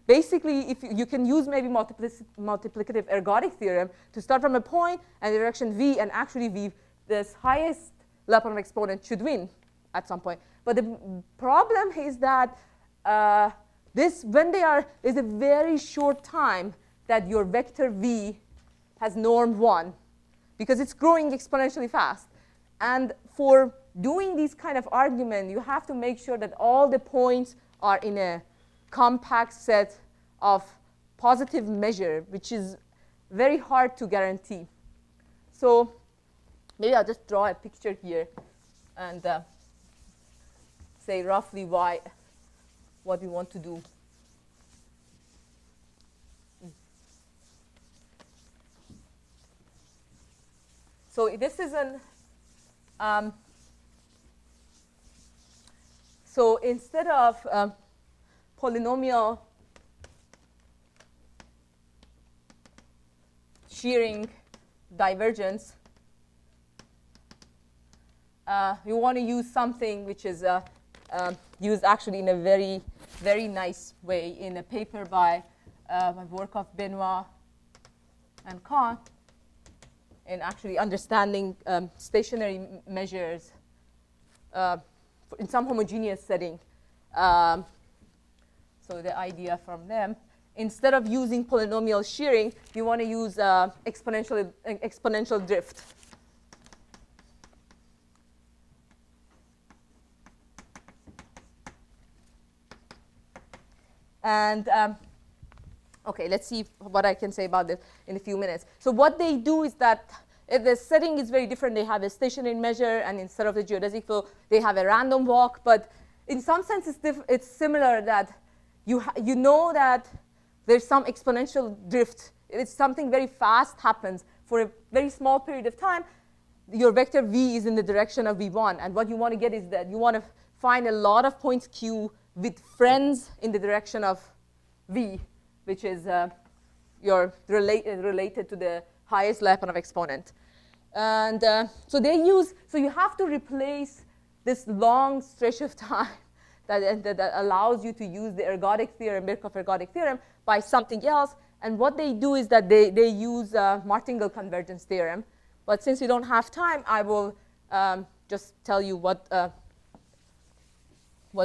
A: Basically, if you can use maybe multiplicative ergodic theorem to start from a point and direction V, and actually V, this highest Lyapunov exponent should win at some point. But the problem is that there's a very short time that your vector v has norm 1, because it's growing exponentially fast. And for doing these kind of argument, you have to make sure that all the points are in a compact set of positive measure, which is very hard to guarantee. So maybe I'll just draw a picture here and say roughly what we want to do. So this is so instead of polynomial shearing divergence, you want to use something which is used actually in a very, very nice way in a paper by my work of Benoit and Kahn in actually understanding stationary measures in some homogeneous setting. So the idea from them, instead of using polynomial shearing, you want to use exponential drift. And OK, let's see what I can say about this in a few minutes. So what they do is that if the setting is very different, they have a stationary measure, and instead of the geodesic flow, they have a random walk. But in some sense, it's similar that you know that there's some exponential drift. If something very fast happens for a very small period of time, your vector v is in the direction of v1. And what you want to get is that you want to find a lot of points q with friends in the direction of v, which is related to the highest Lyapunov exponent. And so you have to replace this long stretch of time that allows you to use the ergodic theorem, Birkhoff ergodic theorem, by something else. And what they do is that they use Martingale convergence theorem. But since we don't have time, I will just tell you what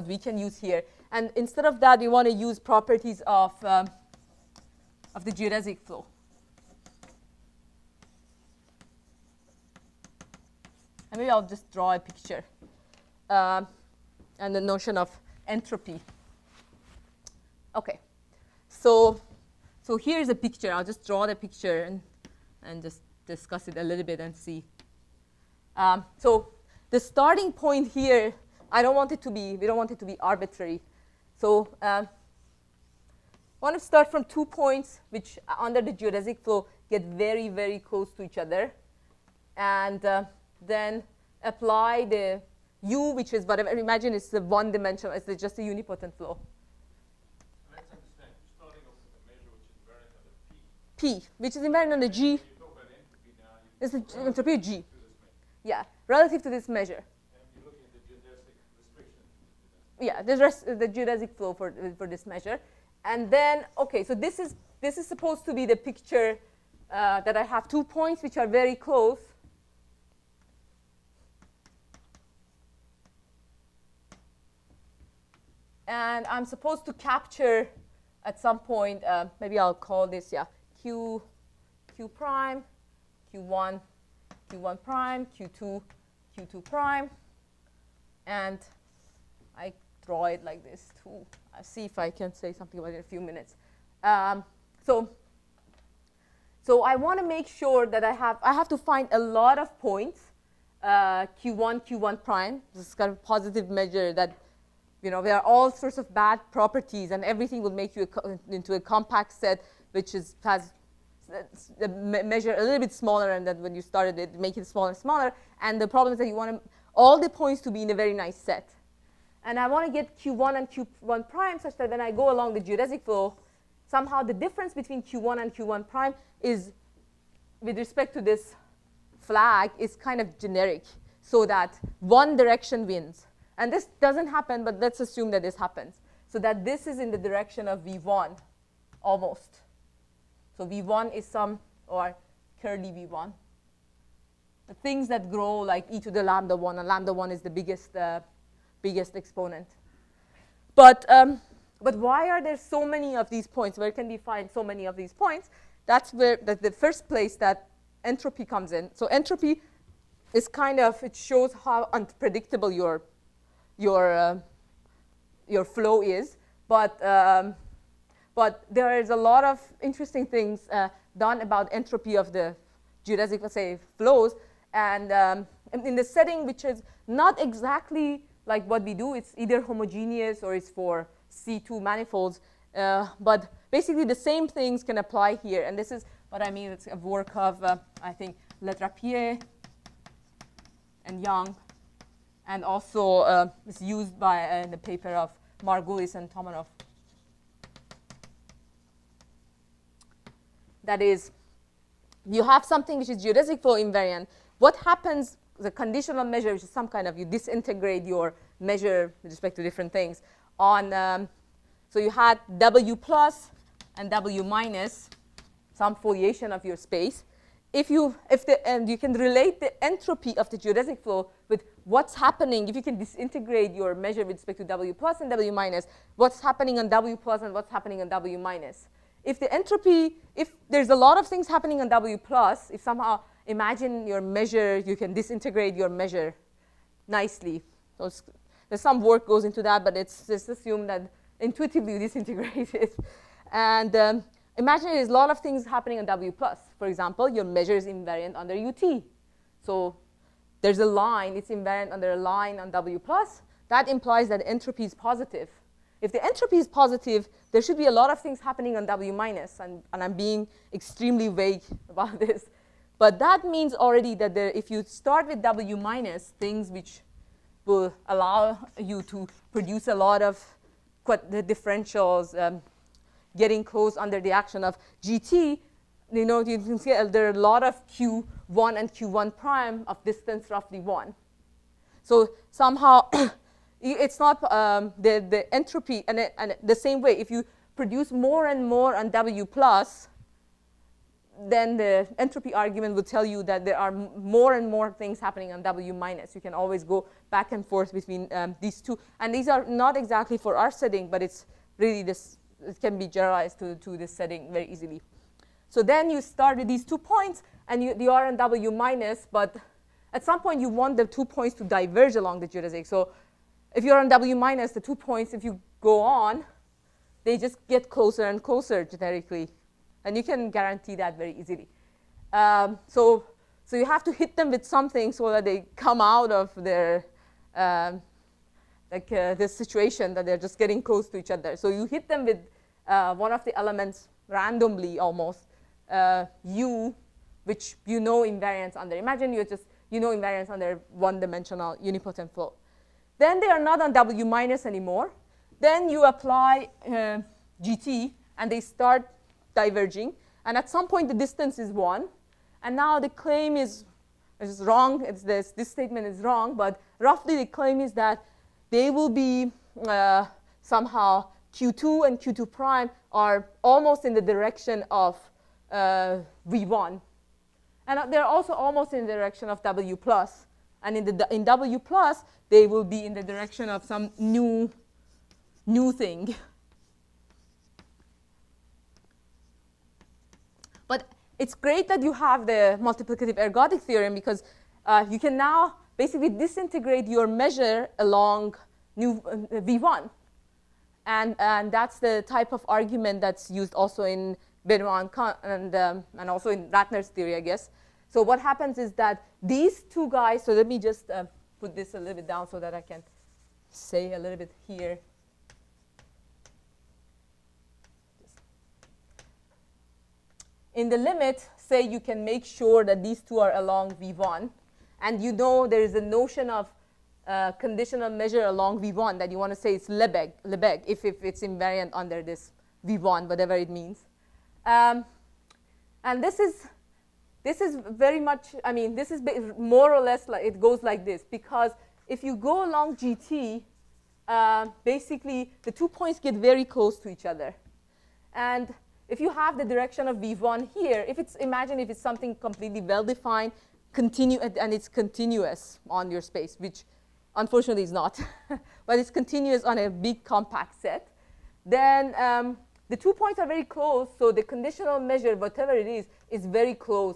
A: we can use here. And instead of that, we want to use properties of the geodesic flow. And maybe I'll just draw a picture and the notion of entropy. OK. So here's a picture. I'll just draw the picture and just discuss it a little bit and see. So the starting point here, we don't want it to be arbitrary. So I want to start from 2 points which under the geodesic flow get very, very close to each other. And then apply the u, which is whatever. Imagine it's the one-dimensional. It's just a unipotent flow.
B: Let's understand. You're starting off with a measure which is invariant under
A: P, which is invariant under G.
B: You talk about entropy now.
A: It's the entropy of G. Yeah, relative to this measure.
B: And you're looking at the geodesic restriction.
A: Yeah, the geodesic flow for this measure. And then, OK, so this is supposed to be the picture that I have 2 points which are very close. And I'm supposed to capture at some point, maybe I'll call this, Q prime, Q1 prime, Q2 prime. And I draw it like this too. I'll see if I can say something about it in a few minutes. So I want to make sure that I have to find a lot of points, Q1 prime. This is kind of a positive measure that there are all sorts of bad properties, and everything will make you into a compact set, which has the measure a little bit smaller, and then when you started it, make it smaller and smaller. And the problem is that you want all the points to be in a very nice set. And I want to get Q1 and Q1 prime such that when I go along the geodesic flow, somehow the difference between Q1 and Q1 prime is, with respect to this flag, is kind of generic, so that one direction wins. And this doesn't happen, but let's assume that this happens. So that this is in the direction of V1, almost. So V1 is or curly V1. The things that grow like e to the lambda 1, and lambda 1 is the biggest biggest exponent. But why are there so many of these points? Where can we find so many of these points? That's the first place that entropy comes in. So entropy is kind of, it shows how unpredictable your flow is. But there is a lot of interesting things done about entropy of the geodesic, let's say, flows. And in the setting which is not exactly like what we do, it's either homogeneous or it's for C2 manifolds. But basically the same things can apply here. And this is what I mean. It's a work of, I think, Letrapier and Young. And also it's used by in the paper of Margulis and Tomanov. That is, you have something which is geodesic flow invariant. What happens, the conditional measure, which is some kind of, you disintegrate your measure with respect to different things. So you had W plus and W minus, some foliation of your space. And you can relate the entropy of the geodesic flow with what's happening, if you can disintegrate your measure with respect to W plus and W minus, what's happening on W plus and what's happening on W minus. If the entropy, if there's a lot of things happening on W plus, if somehow imagine your measure, you can disintegrate your measure nicely. So there's some work goes into that, but it's just assume that intuitively you disintegrate it. And imagine there's a lot of things happening on W plus. For example, your measure is invariant under UT. So there's a line, it's invariant under a line on W plus. That implies that entropy is positive. If the entropy is positive, there should be a lot of things happening on W minus, and I'm being extremely vague about this. But that means already that if you start with W minus, things which will allow you to produce a lot of the differentials getting close under the action of GT, you can see there are a lot of Q1 and Q1 prime of distance roughly 1. So somehow, it's not the entropy, and the same way, if you produce more and more on W plus, then the entropy argument will tell you that there are more and more things happening on W minus. You can always go back and forth between these two. And these are not exactly for our setting, but it's really this, it can be generalized to this setting very easily. So then you start with these 2 points, and you are on W minus, but at some point you want the 2 points to diverge along the geodesic. So if you're on W minus, the 2 points, if you go on, they just get closer and closer generically. And you can guarantee that very easily. So you have to hit them with something so that they come out of their, this situation that they're just getting close to each other. So you hit them with one of the elements randomly almost, U, which you know invariance under. Imagine you know invariance under one-dimensional unipotent flow. Then they are not on W minus anymore. Then you apply GT, and they start diverging. And at some point, the distance is 1. And now the claim is wrong. This statement is wrong. But roughly, the claim is that they will be somehow Q2 and Q2 prime are almost in the direction of V1. And they're also almost in the direction of W plus. And in W plus, they will be in the direction of some new thing. But it's great that you have the multiplicative ergodic theorem, because you can now basically disintegrate your measure along new V1. And that's the type of argument that's used also in Benoit and also in Ratner's theory, I guess. So what happens is that these two guys, so let me just put this a little bit down so that I can say a little bit here. In the limit, say you can make sure that these two are along V1. And you know there is a notion of conditional measure along V1 that you want to say it's Lebesgue if it's invariant under this V1, whatever it means. And this is very much, I mean, this is more or less like, it goes like this. Because if you go along GT, basically the 2 points get very close to each other. And if you have the direction of V1 here, imagine if it's something completely well-defined, and it's continuous on your space, which Unfortunately, it's not. But it's continuous on a big compact set. Then the 2 points are very close, so the conditional measure, whatever it is very close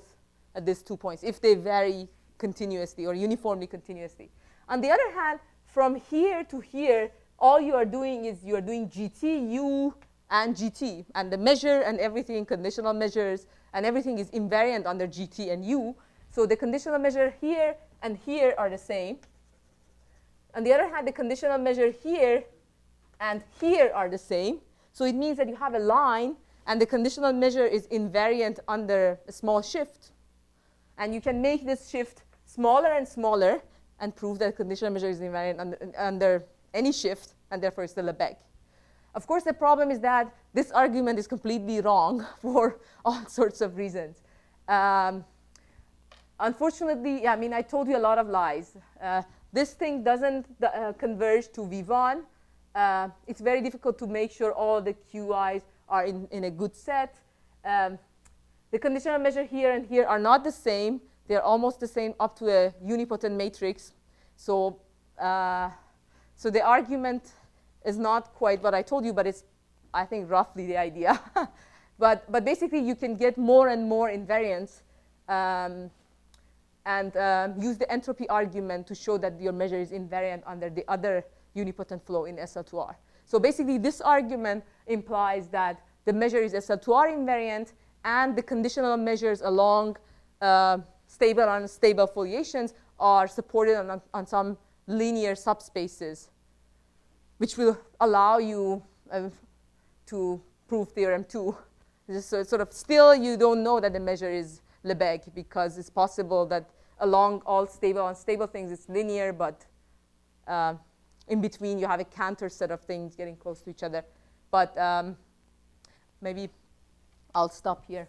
A: at these 2 points if they vary continuously or uniformly continuously. On the other hand, from here to here, all you are doing is you are doing GT, U, and GT. And the measure and everything, conditional measures, and everything is invariant under GT and U. So the conditional measure here and here are the same. On the other hand, the conditional measure here and here are the same. So it means that you have a line, and the conditional measure is invariant under a small shift. And you can make this shift smaller and smaller and prove that conditional measure is invariant under any shift, and therefore it's the Lebesgue. Of course, the problem is that this argument is completely wrong for all sorts of reasons. Unfortunately, I mean, I told you a lot of lies. This thing doesn't converge to V1. It's very difficult to make sure all the QIs are in a good set. The conditional measure here and here are not the same. They're almost the same up to a unipotent matrix. So, so the argument is not quite what I told you, but it's, I think, roughly the idea. but basically, you can get more and more invariance and use the entropy argument to show that your measure is invariant under the other unipotent flow in SL2R. So basically, this argument implies that the measure is SL2R invariant, and the conditional measures along stable and unstable foliations are supported on some linear subspaces, which will allow you to prove theorem 2. So it's sort of still you don't know that the measure is Lebesgue, because it's possible that along all stable and unstable things it's linear, but in between you have a Cantor set of things getting close to each other. But maybe I'll stop here.